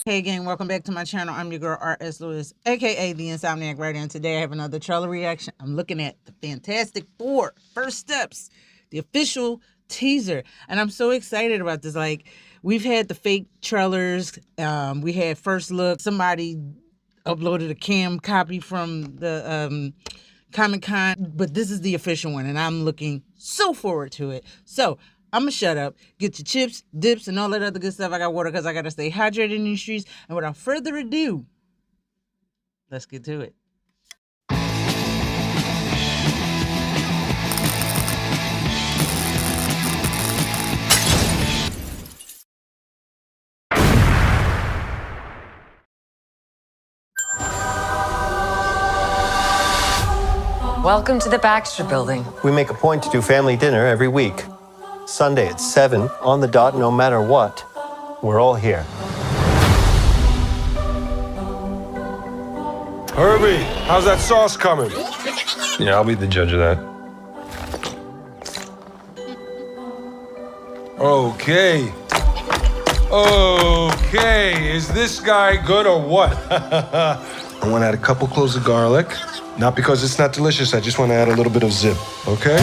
Hey gang, welcome back to my channel. I'm your girl R.S. Lewis, aka the Insomniac Writer, and today I have another trailer reaction. I'm looking at the Fantastic Four First Steps, the official teaser, and I'm so excited about this. Like, we've had the fake trailers, we had First Look, somebody uploaded a cam copy from the Comic-Con, but this is the official one, and I'm looking so forward to it. So I'm gonna shut up, get your chips, dips, and all that other good stuff. I got water because I gotta stay hydrated in these streets. And without further ado, let's get to it. Welcome to the Baxter Building. We make a point to do family dinner every week. Sunday at 7, on the dot, no matter what. We're all here. Herbie, how's that sauce coming? Yeah, I'll be the judge of that. Okay. Okay, is this guy good or what? I want to add a couple cloves of garlic. Not because it's not delicious, I just want to add a little bit of zip, okay?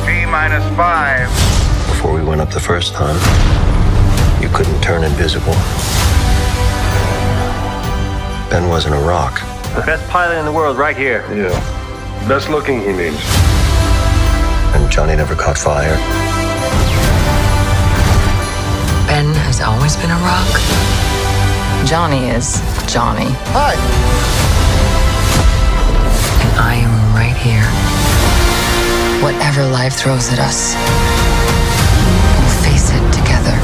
T-5. Before we went up the first time, you couldn't turn invisible. Ben wasn't a rock. The best pilot in the world right here. Yeah. Best looking, he means. And Johnny never caught fire. Ben has always been a rock. Johnny is Johnny. Hi! And I am right here. Whatever life throws at us, we'll face it together.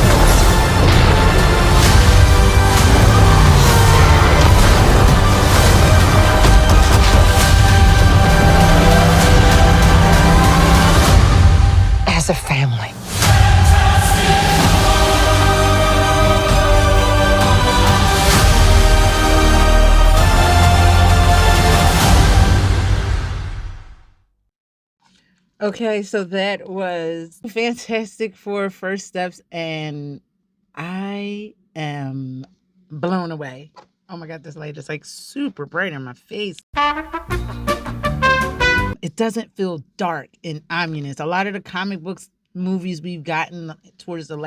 As a family. Okay, so that was Fantastic Four First Steps, and I am blown away. Oh my God, this light is like super bright in my face. It doesn't feel dark and ominous. A lot of the comic books movies we've gotten towards the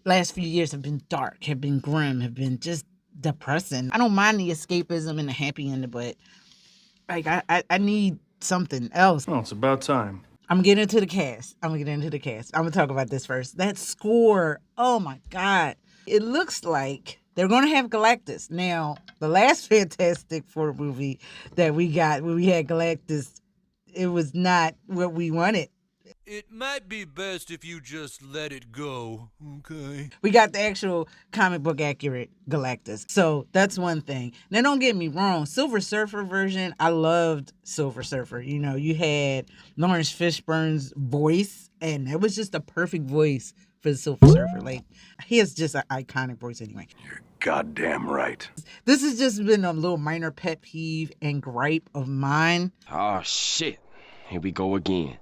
last few years have been dark, have been grim, have been just depressing. I don't mind the escapism and the happy ending, but like I need something else. Oh, it's about time. I'm getting into the cast. I'm gonna talk about this first. That score, oh my God. It looks like they're gonna have Galactus. Now, the last Fantastic Four movie that we got, when we had Galactus, it was not what we wanted. It might be best if you just let it go, okay? We got the actual comic book accurate Galactus. So that's one thing. Now, don't get me wrong. Silver Surfer version, I loved Silver Surfer. You know, you had Lawrence Fishburne's voice, and it was just a perfect voice for the Silver Surfer. Like, he has just an iconic voice anyway. You're goddamn right. This has just been a little minor pet peeve and gripe of mine. Oh, shit. Here we go again.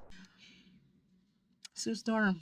Sue Storm,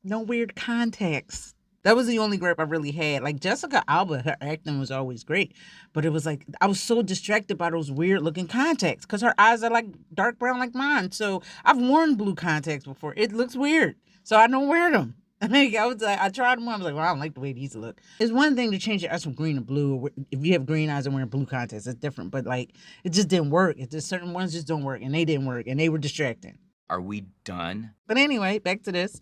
no weird contacts. That was the only gripe I really had. Like, Jessica Alba, her acting was always great, but it was like I was so distracted by those weird looking contacts because her eyes are like dark brown like mine. So I've worn blue contacts before. It looks weird, so I don't wear them. I mean, I tried them. I was like, well, I don't like the way these look. It's one thing to change your eyes from green to blue. Or if you have green eyes and wearing blue contacts, it's different. But like, it just didn't work. Certain ones just don't work, and they didn't work, and they were distracting. Are we done? But anyway, back to this.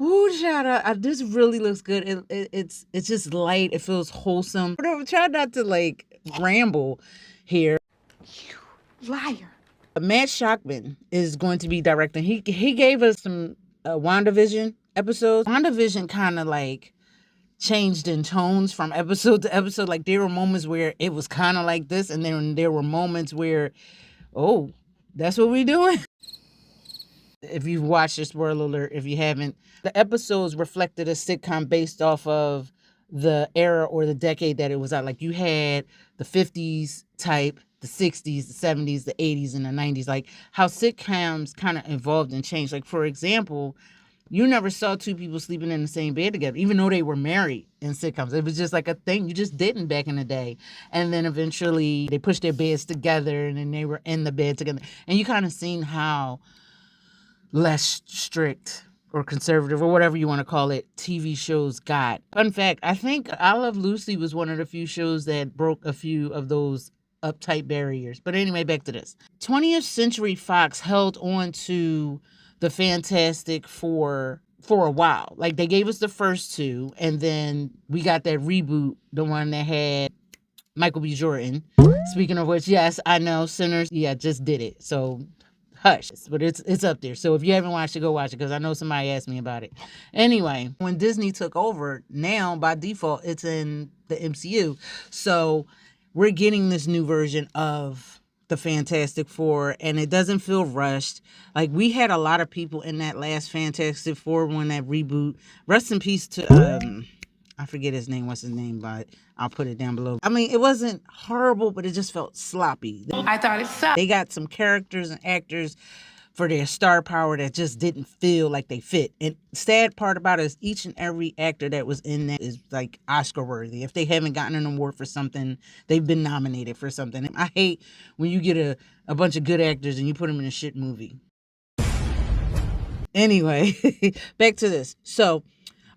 Ooh, shout out! This really looks good. It's just light. It feels wholesome. Whatever. Try not to like ramble here. You liar. Matt Shakman is going to be directing. He gave us some WandaVision episodes. WandaVision kind of like changed in tones from episode to episode. Like, there were moments where it was kind of like this, and then there were moments where, oh, that's what we're doing. If you've watched this, spoiler alert, if you haven't, the episodes reflected a sitcom based off of the era or the decade that it was out. Like, you had the 50s type, the 60s, the 70s, the 80s, and the 90s. Like, how sitcoms kind of evolved and changed. Like, for example, You never saw two people sleeping in the same bed together, even though they were married in sitcoms. It was just like a thing. You just didn't back in the day. And then eventually they pushed their beds together and then they were in the bed together. And you kind of seen how less strict or conservative or whatever you want to call it, TV shows got. Fun fact, I think I Love Lucy was one of the few shows that broke a few of those uptight barriers. But anyway, back to this. 20th Century Fox held on to the Fantastic Four for a while. Like, they gave us the first two, and then we got that reboot, the one that had Michael B. Jordan. Speaking of which, yes, I know, Sinners, yeah, just did it. So hush, but it's up there. So if you haven't watched it, go watch it, because I know somebody asked me about it. Anyway, when Disney took over, now by default it's in the MCU. So we're getting this new version of the Fantastic Four, and it doesn't feel rushed. Like, we had a lot of people in that last Fantastic Four when that reboot. Rest in peace to I forget his name. What's his name? But I'll put it down below. I mean, it wasn't horrible, but it just felt sloppy. I thought it sucked. They got some characters and actors for their star power that just didn't feel like they fit. And sad part about it is each and every actor that was in that is like Oscar worthy. If they haven't gotten an award for something, they've been nominated for something. And I hate when you get a bunch of good actors and you put them in a shit movie. Anyway, back to this. So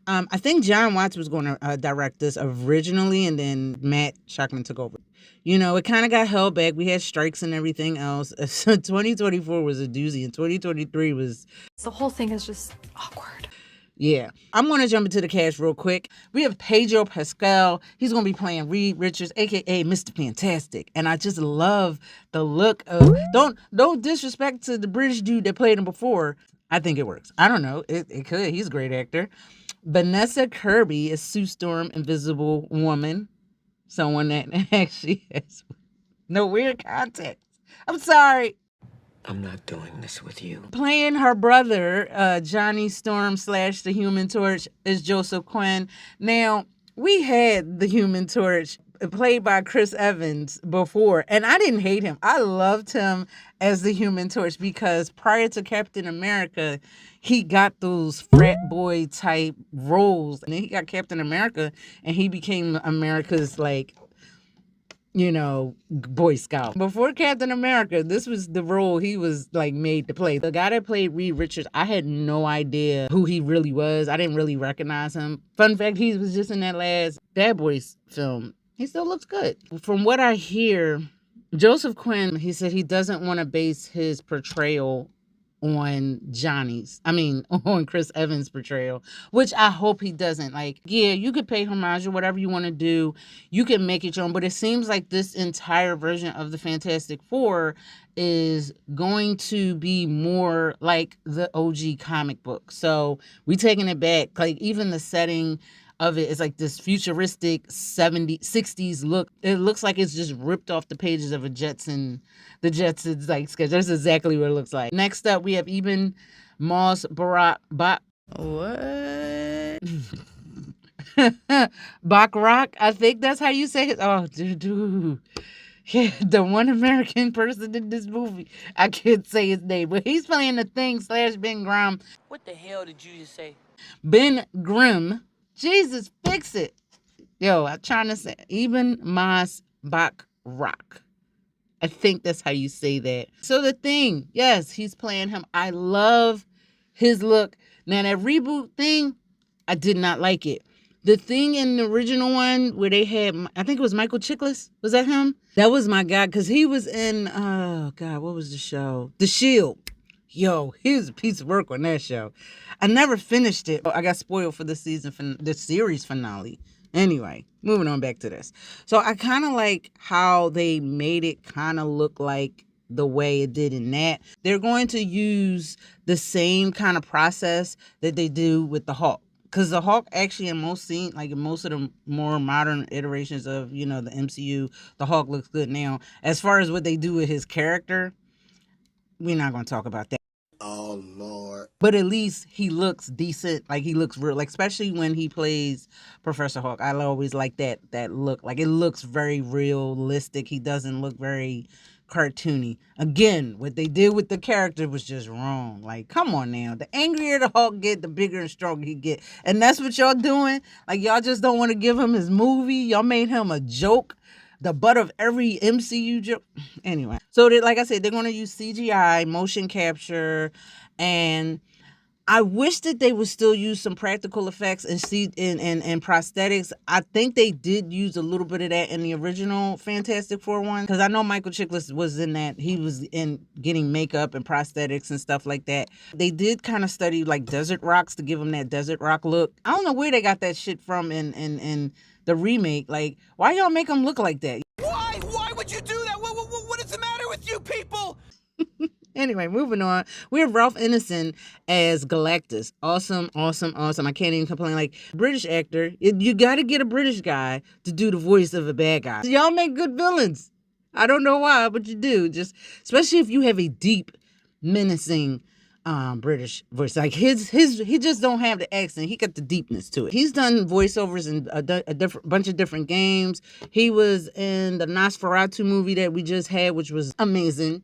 I think John Watts was going to direct this originally, and then Matt Shakman took over. You know, it kind of got held back. We had strikes and everything else. So 2024 was a doozy, and 2023 was... The whole thing is just awkward. Yeah. I'm going to jump into the cast real quick. We have Pedro Pascal. He's going to be playing Reed Richards, a.k.a. Mr. Fantastic. And I just love the look of... Don't disrespect to the British dude that played him before. I think it works. I don't know. It could. He's a great actor. Vanessa Kirby is Sue Storm, Invisible Woman. Someone that actually has no weird context. I'm sorry. I'm not doing this with you. Playing her brother, Johnny Storm / the Human Torch, is Joseph Quinn. Now, we had the Human Torch played by Chris Evans before, and I didn't hate him. I loved him as the Human Torch because prior to Captain America, he got those frat boy type roles, and then he got Captain America, and he became America's, like, you know, Boy Scout. Before Captain America, this was the role he was, like, made to play. The guy that played Reed Richards, I had no idea who he really was. I didn't really recognize him. Fun fact, he was just in that last Bad Boys film. He still looks good. From what I hear, Joseph Quinn, he said he doesn't want to base his portrayal on on Chris Evans' portrayal, which I hope he doesn't. Like, yeah, you could pay homage or whatever you want to do. You can make it your own, but it seems like this entire version of the Fantastic Four is going to be more like the OG comic book. So we taking it back. Like, even the setting of it is like this futuristic 60s look. It looks like it's just ripped off the pages of the Jetsons like sketch. That's exactly what it looks like. Next up, we have Ebon Moss-Bachrach. Bachrach, I think that's how you say it. Oh, dude. Yeah, the one American person in this movie. I can't say his name, but he's playing the Thing / Ben Grimm. What the hell did you just say? Ben Grimm. Jesus, fix it. Yo, I'm trying to say Ebon Moss-Bachrach. I think that's how you say that. So the Thing, yes, he's playing him. I love his look. Now that reboot thing, I did not like it. The Thing in the original one where they had, I think it was Michael Chiklis. Was that him? That was my guy, because he was in, oh God, what was the show? The Shield. Yo, he was a piece of work on that show. I never finished it. I got spoiled for the series finale. Anyway, moving on back to this. So I kind of like how they made it kind of look like the way it did in that. They're going to use the same kind of process that they do with the Hulk. Because the Hulk actually in most scenes, like in most of the more modern iterations of, you know, the MCU, the Hulk looks good now. As far as what they do with his character, we're not going to talk about that. Oh, Lord. But at least he looks decent. Like, he looks real. Like, especially when he plays Professor Hulk. I always like that look. Like, it looks very realistic. He doesn't look very cartoony. Again, what they did with the character was just wrong. Like, come on now. The angrier the Hulk get, the bigger and stronger he get. And that's what y'all doing? Like, y'all just don't want to give him his movie? Y'all made him a joke? The butt of every MCU joke? Anyway. So, like I said, they're going to use CGI, motion capture, and I wish that they would still use some practical effects and prosthetics. I think they did use a little bit of that in the original Fantastic Four one, because I know Michael Chiklis was in that. He was in getting makeup and prosthetics and stuff like that. They did kind of study like desert rocks to give them that desert rock look. I don't know where they got that shit from in the remake. Like, why y'all make them look like that? Why? Why would you do that? What is the matter with you people? Anyway, moving on. We have Ralph Ineson as Galactus. Awesome. I can't even complain. Like, British actor. You got to get a British guy to do the voice of a bad guy. Y'all make good villains. I don't know why, but you do. Just especially if you have a deep, menacing British voice. Like he just don't have the accent. He got the deepness to it. He's done voiceovers in a bunch of different games. He was in the Nosferatu movie that we just had, which was amazing.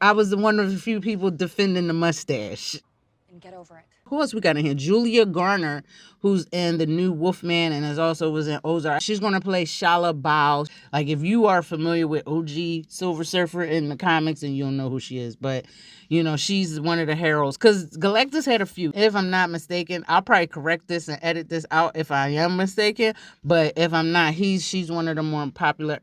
I was one of the few people defending the mustache. And get over it. Who else we got in here? Julia Garner, who's in the new Wolfman and was in Ozark. She's going to play Shala Bao. Like, if you are familiar with OG Silver Surfer in the comics, and you'll know who she is. But, you know, she's one of the heralds. Because Galactus had a few. If I'm not mistaken, I'll probably correct this and edit this out if I am mistaken. But if I'm not, she's one of the more popular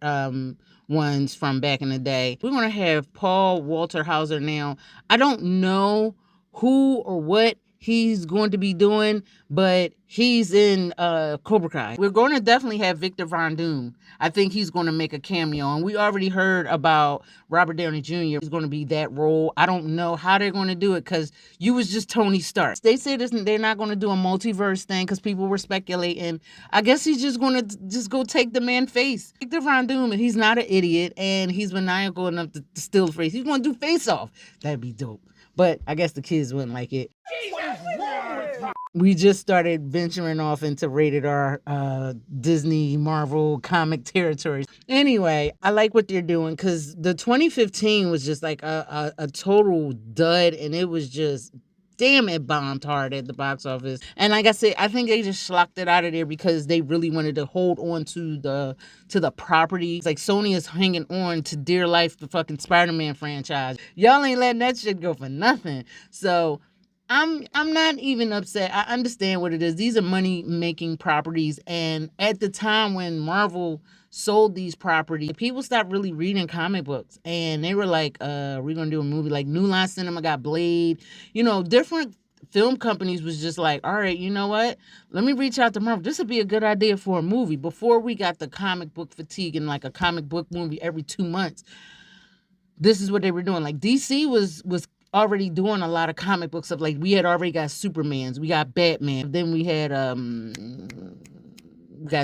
ones from back in the day. We're going to have Paul Walter Hauser now. I don't know who or what he's going to be doing, but he's in Cobra Kai. We're going to definitely have Victor Von Doom. I think he's going to make a cameo, and we already heard about Robert Downey Jr. He's going to be that role. I don't know how they're going to do it, because you was just Tony Stark. They said they're not going to do a multiverse thing because people were speculating. I guess he's just going to just go take the man's face. Victor Von Doom, and he's not an idiot, and he's maniacal enough to steal the face. He's going to do Face Off. That'd be dope. But I guess the kids wouldn't like it. We just started venturing off into rated R Disney, Marvel comic territory. Anyway, I like what they're doing, because the 2015 was just like a total dud, and it was just, damn, it bombed hard at the box office. And like I said, I think they just schlocked it out of there because they really wanted to hold on to the property. It's like Sony is hanging on to dear life the fucking Spider-Man franchise. Y'all ain't letting that shit go for nothing. So I'm not even upset. I understand what it is. These are money-making properties, and at the time when Marvel sold these properties, people stopped really reading comic books, and they were like, we're gonna do a movie. Like New Line Cinema got Blade. You know, different film companies was just like, all right, you know what? Let me reach out to Marvel. This would be a good idea for a movie. Before we got the comic book fatigue and like a comic book movie every 2 months, this is what they were doing. Like DC was already doing a lot of comic book stuff. Like we had already got Supermans, we got Batman, then we got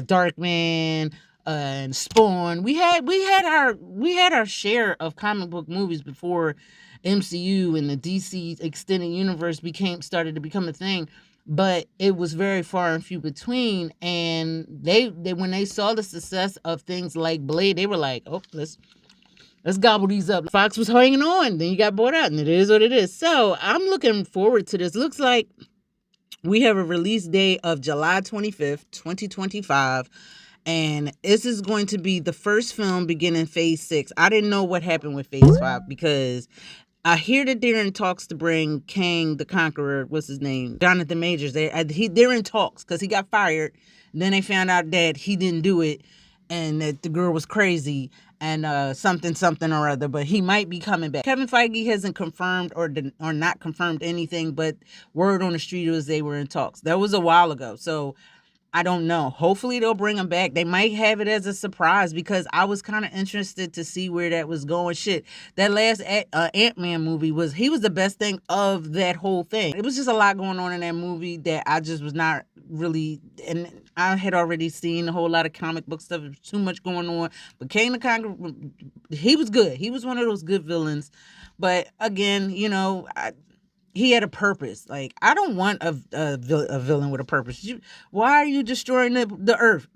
Darkman, and Spawn. We had our share of comic book movies before MCU and the DC extended universe started to become a thing. But it was very far and few between. And they when they saw the success of things like Blade, they were like, oh, let's gobble these up. Fox was hanging on, then you got bought out, and it is what it is. So I'm looking forward to this. Looks like we have a release date of July 25th, 2025. And this is going to be the first film beginning Phase 6. I didn't know what happened with Phase 5, because I hear that they're in talks to bring Kang the Conqueror, what's his name, Jonathan Majors. They're in talks because he got fired. Then they found out that he didn't do it and that the girl was crazy and something or other. But he might be coming back. Kevin Feige hasn't confirmed or not confirmed anything, but word on the street was they were in talks. That was a while ago. So I don't know. Hopefully they'll bring him back. They might have it as a surprise, because I was kind of interested to see where that was going. Shit, that last Ant-Man movie was the best thing of that whole thing. It was just a lot going on in that movie that I just was not really, and I had already seen a whole lot of comic book stuff. There was too much going on. But Kang the Conqueror, he was good. He was one of those good villains. But again, you know, he had a purpose. Like, I don't want a villain with a purpose. Why are you destroying the earth?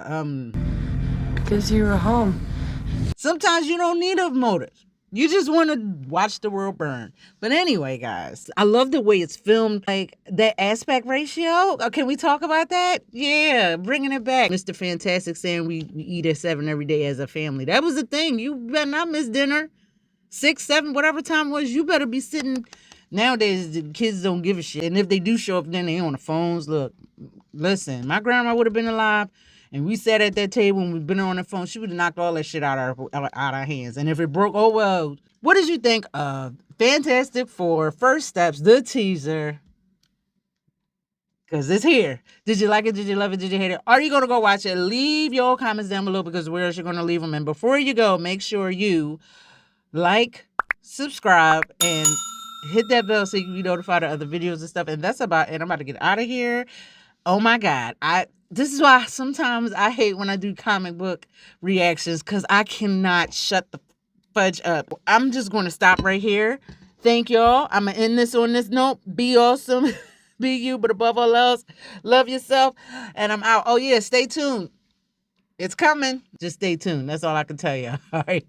Because you were home. Sometimes you don't need a motive. You just want to watch the world burn. But anyway, guys, I love the way it's filmed. Like, that aspect ratio. Can we talk about that? Yeah, bringing it back. Mr. Fantastic saying we eat at 7 every day as a family. That was the thing. You better not miss dinner. 6, 7, whatever time it was, you better be sitting. Nowadays, the kids don't give a shit. And if they do show up, then they on the phones. Look, listen, my grandma would have been alive. And we sat at that table and we've been on the phone. She would have knocked all that shit out of our hands. And if it broke, oh well. What did you think of Fantastic Four First Steps, the teaser? Because it's here. Did you like it? Did you love it? Did you hate it? Are you going to go watch it? Leave your comments down below, because where else you're going to leave them. And before you go, make sure you like, subscribe, and hit that bell so you can be notified of other videos and stuff. And that's about it. I'm about to get out of here. Oh my God. This is why sometimes I hate when I do comic book reactions, because I cannot shut the fudge up. I'm just going to stop right here. Thank y'all. I'm going to end this on this note. Be awesome. Be you, but above all else, love yourself. And I'm out. Oh yeah, stay tuned. It's coming. Just stay tuned. That's all I can tell you. All right.